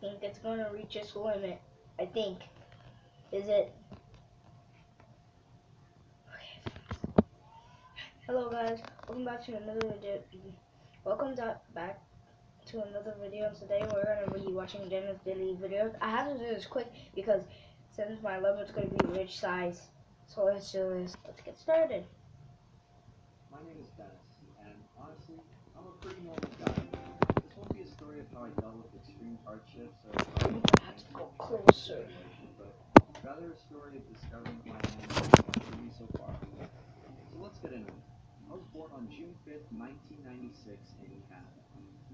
think it's gonna reach its limit. I think. Is it? Hello guys, welcome back to another video. Back to another video. Today we're gonna be watching Denis daily videos. I have to do this quick because since my level is gonna be rich size, so let's do this. Let's get started. My name is Denis, and honestly, I'm a pretty normal guy. This won't be a story of how I dealt with extreme hardships or how I I have to go closer. situation, but rather a story of discovering my own me so far. So let's get into it. I was born on June 5th, 1996 in Canada.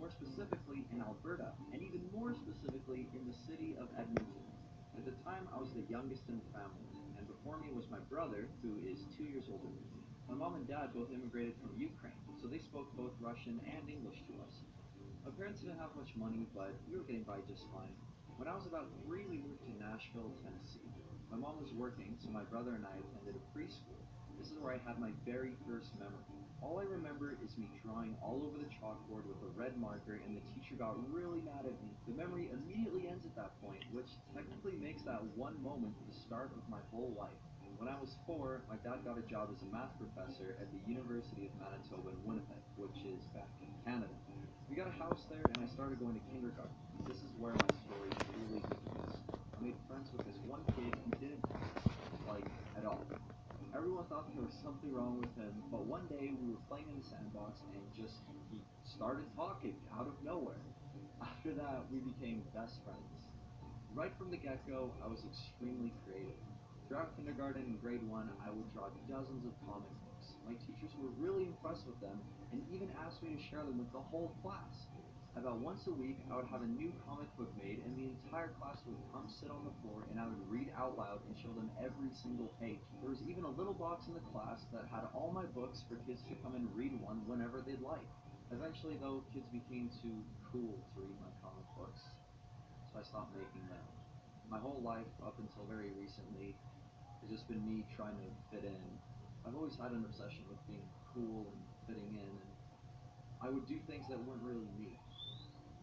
More specifically in Alberta, and even more specifically in the city of Edmonton. At the time, I was the youngest in the family, and before me was my brother, who is 2 years older than me. My mom and dad both immigrated from Ukraine, so they spoke both Russian and English to us. My parents didn't have much money, but we were getting by just fine. When I was about 3, we moved to Nashville, Tennessee. My mom was working, so my brother and I attended a preschool. This is where I had my very first memory. All I remember is me drawing all over the chalkboard with a red marker, and the teacher got really mad at me. The memory immediately ends at that point, which technically makes that one moment the start of my whole life. When I was 4, my dad got a job as a math professor at the University of Manitoba in Winnipeg, which is back in Canada. We got a house there, and I started going to kindergarten. This is where my story truly begins. I made friends with this one kid who didn't talk, like, at all. Everyone thought there was something wrong with him, but one day we were playing in the sandbox and he started talking out of nowhere. After that, we became best friends. Right from the get-go, I was extremely creative. Throughout kindergarten and grade 1, I would draw dozens of comic books. My teachers were really impressed with them and even asked me to share them with the whole class. About once a week, I would have a new comic book made, and the entire class would come sit on the floor, and I would read out loud and show them every single page. There was even a little box in the class that had all my books for kids to come and read one whenever they'd like. Eventually, though, kids became too cool to read my comic books, so I stopped making them. My whole life, up until very recently, has just been me trying to fit in. I've always had an obsession with being cool and fitting in, and I would do things that weren't really me.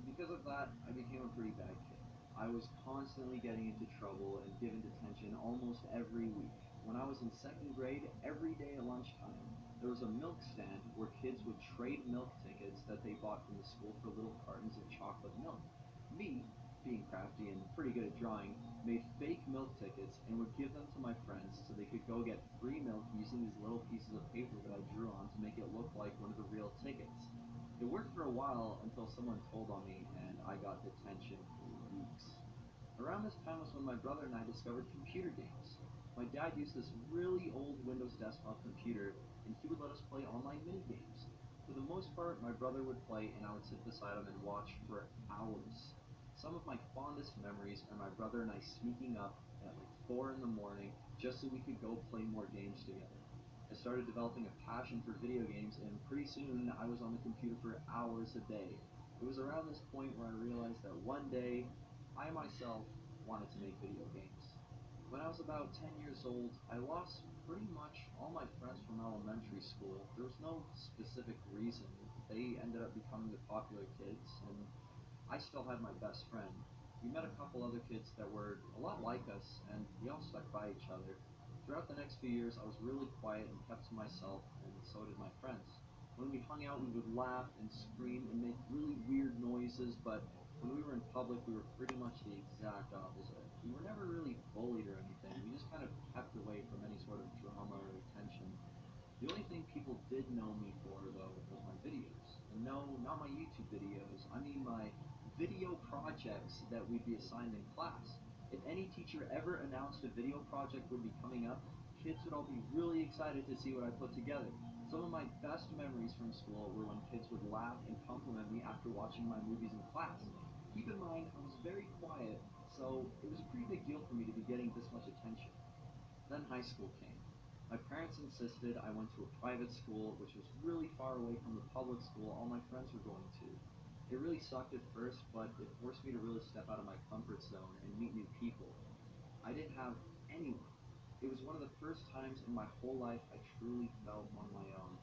Because of that, I became a pretty bad kid. I was constantly getting into trouble and given detention almost every week. When I was in second grade, every day at lunchtime, there was a milk stand where kids would trade milk tickets that they bought from the school for little cartons of chocolate milk. Me, being crafty and pretty good at drawing, made fake milk tickets and would give them to my friends so they could go get free milk using these little pieces of paper that I drew on to make it look like one of the real tickets. It worked for a while until someone told on me and I got detention for weeks. Around this time was when my brother and I discovered computer games. My dad used this really old Windows desktop computer, and he would let us play online mini games. For the most part, my brother would play and I would sit beside him and watch for hours. Some of my fondest memories are my brother and I sneaking up at like 4 in the morning just so we could go play more games together. I started developing a passion for video games, and pretty soon I was on the computer for hours a day. It was around this point where I realized that one day I myself wanted to make video games. When I was about 10 years old, I lost pretty much all my friends from elementary school. There was no specific reason. They ended up becoming the popular kids, and I still had my best friend. We met a couple other kids that were a lot like us, and we all stuck by each other. Throughout the next few years, I was really quiet and kept to myself, and so did my friends. When we hung out, we would laugh and scream and make really weird noises, but when we were in public, we were pretty much the exact opposite. We were never really bullied or anything. We just kind of kept away from any sort of drama or attention. The only thing people did know me for, though, was my videos. And no, not my YouTube videos. I mean my video projects that we'd be assigned in class. If any teacher ever announced a video project would be coming up, kids would all be really excited to see what I put together. Some of my best memories from school were when kids would laugh and compliment me after watching my movies in class. Keep in mind, I was very quiet, so it was a pretty big deal for me to be getting this much attention. Then high school came. My parents insisted I went to a private school, which was really far away from the public school all my friends were going to. It really sucked at first, but it forced me to really step out of my comfort zone and meet new people. I didn't have anyone. It was one of the first times in my whole life I truly felt on my own.